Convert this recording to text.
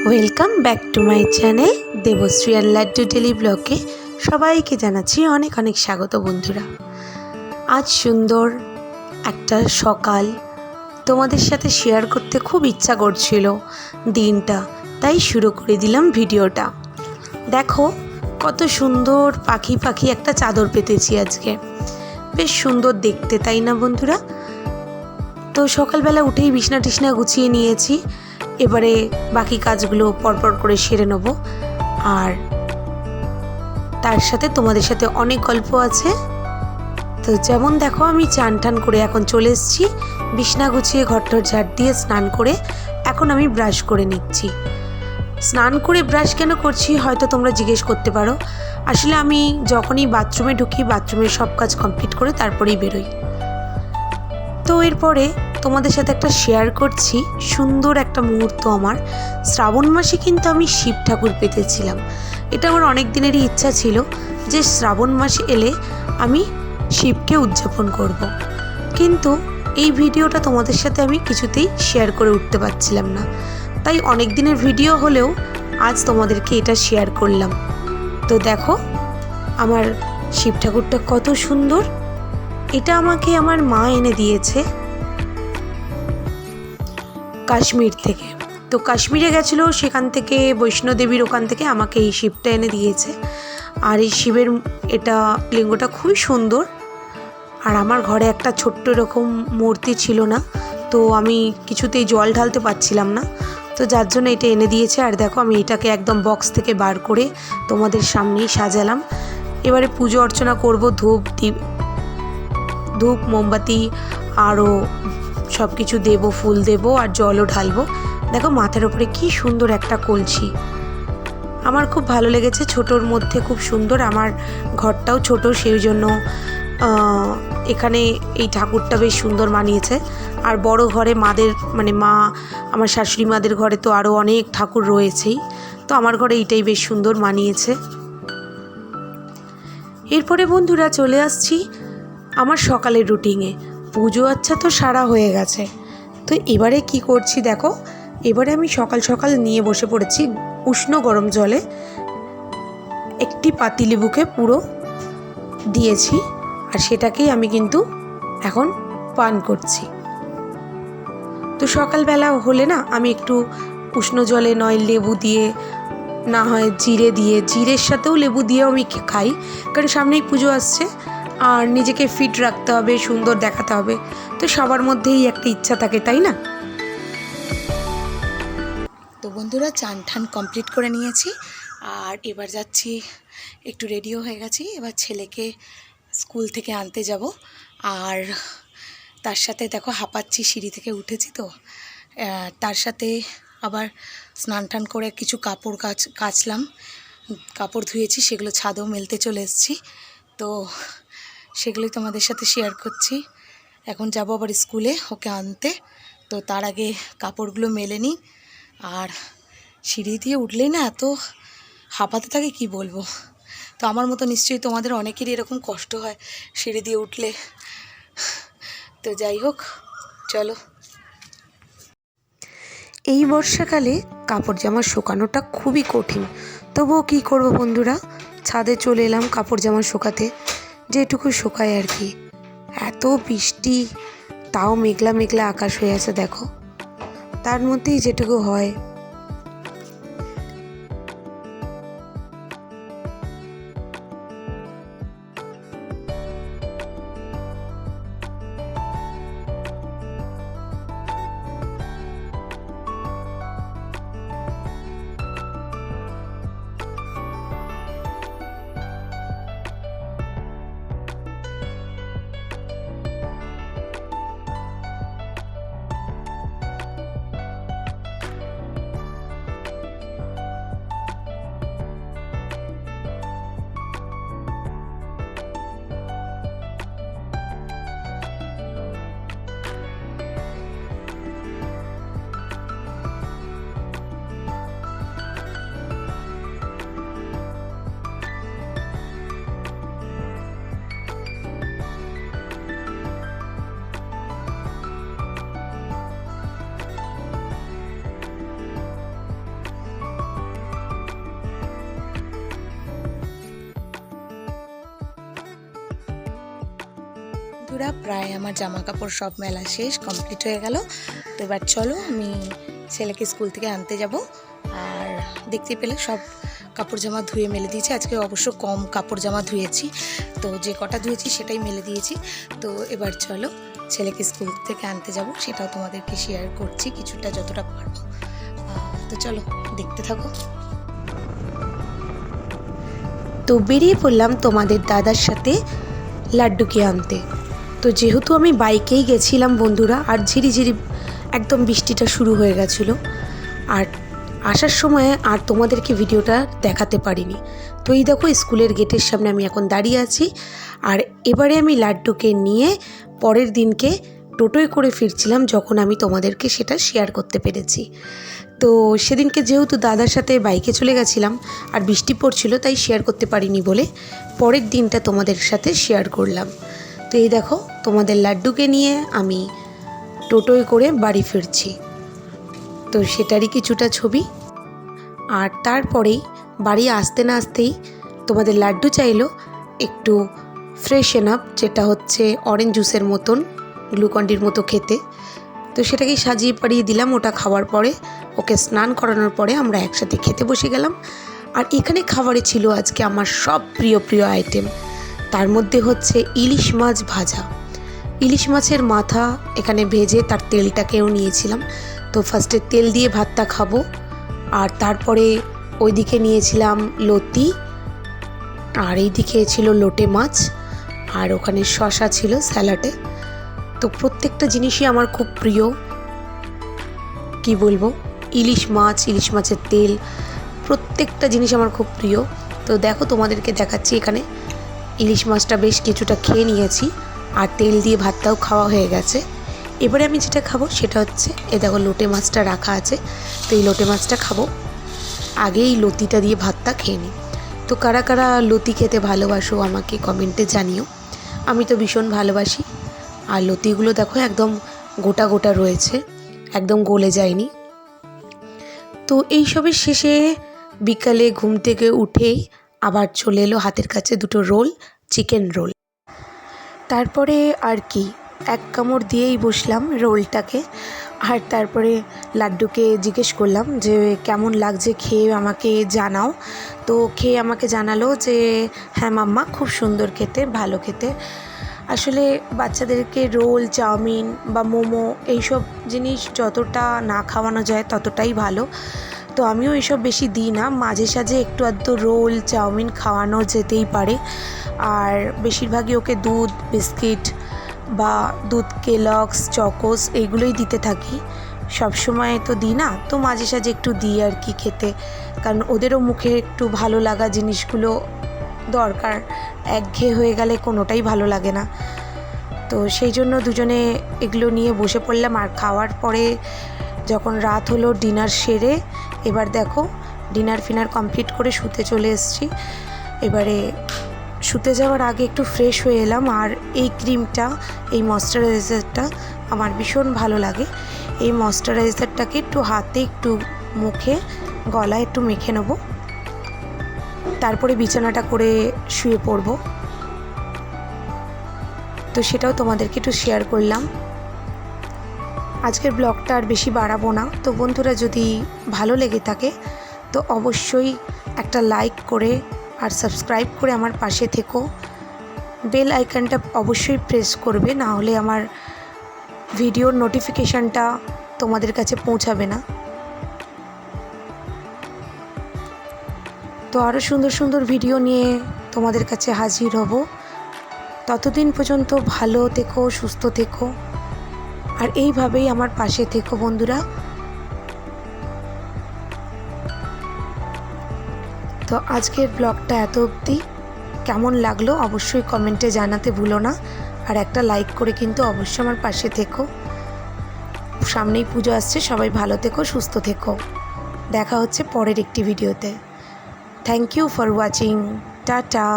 Welcome back to my channel Debashree আর Laddu daily ব্লগে সবাইকে জানাচ্ছি অনেক অনেক স্বাগত বন্ধুরা। আজ সুন্দর একটা সকাল তোমাদের সাথে শেয়ার করতে খুব ইচ্ছা করছিল দিনটা, তাই শুরু করে দিলাম ভিডিওটা। দেখো কত সুন্দর পাখি পাখি একটা চাদর পেতেছি আজকে, বেশ সুন্দর দেখতে, তাই না বন্ধুরা? তো সকালবেলা উঠেই বিছনা টিছনা গুছিয়ে নিয়েছি, এবারে বাকি কাজগুলো পরপর করে সেরে নেব। আর তার সাথে তোমাদের সাথে অনেক গল্প আছে। তো যেমন দেখো, আমি চান টান করে এখন চলে এসেছি, বিছনা গুছিয়ে ঘরটর ঝাড় দিয়ে স্নান করে এখন আমি ব্রাশ করে নিচ্ছি। স্নান করে ব্রাশ কেন করছি হয়তো তোমরা জিজ্ঞেস করতে পারো। আসলে আমি যখনই বাথরুমে ঢুকি, বাথরুমের সব কাজ কমপ্লিট করে তারপরেই বেরোই। তো এরপরে তোমাদের সাথে একটা শেয়ার করছি সুন্দর একটা মুহূর্ত। আমার শ্রাবণ মাসে কিন্তু আমি শিব ঠাকুর পেতেছিলাম। এটা আমার অনেক দিনেরই ইচ্ছা ছিল যে শ্রাবণ মাস এলে আমি শিবকে উদযাপন করব। কিন্তু এই ভিডিওটা তোমাদের সাথে আমি কিছুতেই শেয়ার করে উঠতে পারছিলাম না, তাই অনেক দিনের ভিডিও হলেও আজ তোমাদেরকে এটা শেয়ার করলাম। তো দেখো আমার শিব ঠাকুরটা কত সুন্দর। এটা আমাকে আমার মা এনে দিয়েছে কাশ্মীর থেকে। তো কাশ্মীরে গেছিলো, সেখান থেকে বৈষ্ণোদেবীর ওখান থেকে আমাকে এই শিবটা এনে দিয়েছে। আর এই শিবের এটা লিঙ্গটা খুবই সুন্দর। আর আমার ঘরে একটা ছোট্ট এরকম মূর্তি ছিল না, তো আমি কিছুতেই জল ঢালতে পারছিলাম না, তো যার জন্য এটা এনে দিয়েছে। আর দেখো আমি এটাকে একদম বক্স থেকে বার করে তোমাদের সামনেই সাজালাম। এবারে পুজো অর্চনা করব, ধূপ মোমবাতি আরও সব কিছু দেবো, ফুল দেবো আর জলও ঢালবো। দেখো মাথার উপরে কি সুন্দর একটা কলসি, আমার খুব ভালো লেগেছে। ছোটোর মধ্যে খুব সুন্দর, আমার ঘরটাও ছোট, সেই জন্য এখানে এই ঠাকুরটা বেশ সুন্দর মানিয়েছে। আর বড় ঘরে মাদের মানে মা আমার শাশুড়ি মাদের ঘরে তো আরও অনেক ঠাকুর রয়েছেই, তো আমার ঘরে এইটাই বেশ সুন্দর মানিয়েছে। এরপরে বন্ধুরা চলে আসছি আমার সকালের রুটিনে। পুজো আচ্ছা তো সারা হয়ে গেছে, তো এবারে কি করছি দেখো, এবারে আমি সকাল সকাল নিয়ে বসে পড়েছি উষ্ণ গরম জলে একটি পাতিলেবুকে পুরো দিয়েছি, আর সেটাকেই আমি কিন্তু এখন পান করছি। তো সকালবেলা হলে না আমি একটু উষ্ণ জলে নয় লেবু দিয়ে, না হয় জিরে দিয়ে, জিরের সাথেও লেবু দিয়েও আমি খাই, কারণ সামনেই পুজো আসছে আর নিজেকে ফিট রাখতে হবে, সুন্দর দেখাতে হবে। তো সবার মধ্যেই একটা ইচ্ছা থাকে, তাই না? তো বন্ধুরা চান ঠান কমপ্লিট করে নিয়েছি, আর এবার যাচ্ছি, একটু রেডিও হয়ে গেছি, এবার ছেলেকে স্কুল থেকে আনতে যাব। আর তার সাথে দেখো হাঁপাচ্ছি, সিঁড়ি থেকে উঠেছি তো, তার সাথে আবার স্নান টান করে কিছু কাপড় কাচলাম, কাপড় ধুয়েছি, সেগুলো ছাদেও মেলতে চলে এসেছি। তো সেগুলোই তোমাদের সাথে শেয়ার করছি। এখন যাব আবার স্কুলে ওকে আনতে, তো তার আগে কাপড়গুলো মেলে নিই। আর সিঁড়ি দিয়ে উঠলেই না এত হাঁপাতে থাকে কি বলবো। তো আমার মতো নিশ্চয়ই তোমাদের অনেকেরই এরকম কষ্ট হয় সিঁড়ি দিয়ে উঠলে। তো যাই হোক, চলো। এই বর্ষাকালে কাপড় জামা শুকানোটা খুবই কঠিন, তবুও কী করবো বন্ধুরা, ছাদে চলে এলাম কাপড় জামা শুকাতে, যেটুকু শুকায় আর কি। এত বৃষ্টি, তাও মেঘলা মেঘলা আকাশ হয়ে আছে দেখো, তার মধ্যেই যেটুকু হয়। বন্ধুরা, প্রায় আমার জামা কাপড় সব মেলা শেষ, কমপ্লিট হয়ে গেল। তো এবার চলো আমি ছেলেকে স্কুল থেকে আনতে যাব। আর দেখতে পেলে সব কাপড় জামা ধুয়ে মেলে দিয়েছি। আজকে অবশ্য কম কাপড় জামা ধুয়েছি, তো যে কটা ধুয়েছি সেটাই মেলে দিয়েছি। তো এবার চলো ছেলেকে স্কুল থেকে আনতে যাব, সেটাও তোমাদেরকে শেয়ার করছি কিছুটা যতটা পারবো। তো চলো দেখতে থাকো। তো বেরিয়ে পড়লাম তোমাদের দাদার সাথে লাড্ডুকে আনতে। তো যেহেতু আমি বাইকেই গেছিলাম বন্ধুরা, আর ঝিরিঝিরি একদম বৃষ্টিটা শুরু হয়ে গেছিলো, আর আসার সময় আর তোমাদেরকে ভিডিওটা দেখাতে পারিনি। তো এই দেখো স্কুলের গেটের সামনে আমি এখন দাঁড়িয়ে আছি। আর এবারে আমি লাড্ডুকে নিয়ে পরের দিনকে টোটোয় করে ফিরছিলাম, যখন আমি তোমাদেরকে সেটা শেয়ার করতে পেরেছি। তো সেদিনকে যেহেতু দাদার সাথে বাইকে চলে গেছিলাম আর বৃষ্টি পড়ছিল, তাই শেয়ার করতে পারিনি বলে পরের দিনটা তোমাদের সাথে শেয়ার করলাম। তো এই দেখো তোমাদের লাড্ডুকে নিয়ে আমি টোটোয় করে বাড়ি ফিরছি, তো সেটারই কিছুটা ছবি। আর তারপরেই বাড়ি আসতে না আসতেই তোমাদের লাড্ডু চাইলো একটু ফ্রেশন আপ, যেটা হচ্ছে অরেঞ্জ জুসের মতন, গ্লুকন্ডির মতো খেতে। তো সেটাকেই সাজিয়ে পাড়িয়ে দিলাম। ওটা খাওয়ার পরে ওকে স্নান করানোর পরে আমরা একসাথে খেতে বসে গেলাম। আর এখানে খাবারে ছিল আজকে আমার সব প্রিয় প্রিয় আইটেম। তার মধ্যে হচ্ছে ইলিশ মাছ ভাজা, ইলিশ মাছের মাথা এখানে ভেজে তার তেলটাকেও নিয়েছিলাম। তো ফার্স্টে তেল দিয়ে ভাতটা খাবো, আর তারপরে ওইদিকে নিয়েছিলাম লতি, আর এইদিকে ছিল লোটে মাছ, আর ওখানে শসা ছিল স্যালাডে। তো প্রত্যেকটা জিনিসই আমার খুব প্রিয়, কি বলবো, ইলিশ মাছ, ইলিশ মাছের তেল, প্রত্যেকটা জিনিস আমার খুব প্রিয়। তো দেখো তোমাদেরকে দেখাচ্ছি, এখানে ইলিশ মাছটা বেশ কিছুটা খেয়ে নিয়েছি, আর তেল দিয়ে ভাতটাও খাওয়া হয়ে গেছে। এবারে আমি যেটা খাবো সেটা হচ্ছে, দেখো লোটে মাছটা রাখা আছে, তো এই লোটে মাছটা খাবো। আগে এই লতিটা দিয়ে ভাতটা খেয়ে নিই। তো কারা কারা লতি খেতে ভালোবাসো আমাকে কমেন্টে জানিও। আমি তো ভীষণ ভালোবাসি। আর লতিগুলো দেখো একদম গোটা গোটা রয়েছে, একদম গলে যায়নি। তো এইসবের শেষে বিকালে ঘুম থেকে উঠেই আবার চলে এলো হাতের কাছে দুটো রোল, চিকেন রোল। তারপরে আর কি এক কামড় দিয়েই বসলাম রোলটাকে। আর তারপরে লাড্ডুকে জিজ্ঞেস করলাম যে কেমন লাগছে, খেয়ে আমাকে জানাও। তো খেয়ে আমাকে জানালো যে হ্যাঁ মাম্মা, খুব সুন্দর খেতে, ভালো খেতে। আসলে বাচ্চাদেরকে রোল, চাউমিন বা মোমো এইসব জিনিস যতটা না খাওয়ানো যায় ততটাই ভালো। তো আমিও এইসব বেশি দিই না, মাঝে সাঝে একটু আধটু রোল, চাউমিন খাওয়ানো যেতেই পারে। আর বেশিরভাগই ওকে দুধ, বিস্কিট বা দুধ কেলগস, চকোস এইগুলোই দিতে থাকি। সব সময় তো দিই না, তো মাঝে সাঝে একটু দিই আর কি খেতে, কারণ ওদেরও মুখে একটু ভালো লাগা জিনিসগুলো দরকার। একঘেয়ে হয়ে গেলে কোনোটাই ভালো লাগে না। তো সেই জন্য দুজনে এগুলো নিয়ে বসে পড়লাম। আর খাওয়ার পরে যখন রাত হলো, ডিনার সেরে এবার দেখো ডিনার ফিনার কমপ্লিট করে শুতে চলে এসেছি। এবারে শুতে যাওয়ার আগে একটু ফ্রেশ হয়ে এলাম। আর এই ক্রিমটা, এই ময়শ্চারাইজারটা আমার ভীষণ ভালো লাগে। এই ময়শ্চারাইজারটাকে একটু হাতে, একটু মুখে, গলায় একটু মেখে নেবো, তারপরে বিছানাটা করে শুয়ে পড়ব। তো সেটাও তোমাদেরকে একটু শেয়ার করলাম। আজকের ব্লগটা আর বেশি বাড়াবো না। তো বন্ধুরা, যদি ভালো লেগে থাকে তো অবশ্যই একটা লাইক করে আর সাবস্ক্রাইব করে আমার পাশে থেকো। বেল আইকনটা অবশ্যই প্রেস করবে, না হলে আমার ভিডিওর নোটিফিকেশানটা তোমাদের কাছে পৌঁছাবে না। তো আরও সুন্দর সুন্দর ভিডিও নিয়ে তোমাদের কাছে হাজির হব। ততদিন পর্যন্ত ভালো থেকো, সুস্থ থেকো, আর এইভাবেই আমার পাশে থেকো বন্ধুরা। তো আজকের ব্লগটা এত অবধি। কেমন লাগলো অবশ্যই কমেন্টে জানাতে ভুলো না, আর একটা লাইক করে কিন্তু অবশ্যই আমার পাশে থেকো। সামনেই পুজো আসছে, সবাই ভালো থেকো, সুস্থ থেকো। দেখা হচ্ছে পরের একটি ভিডিওতে। Thank you for watching. Tata.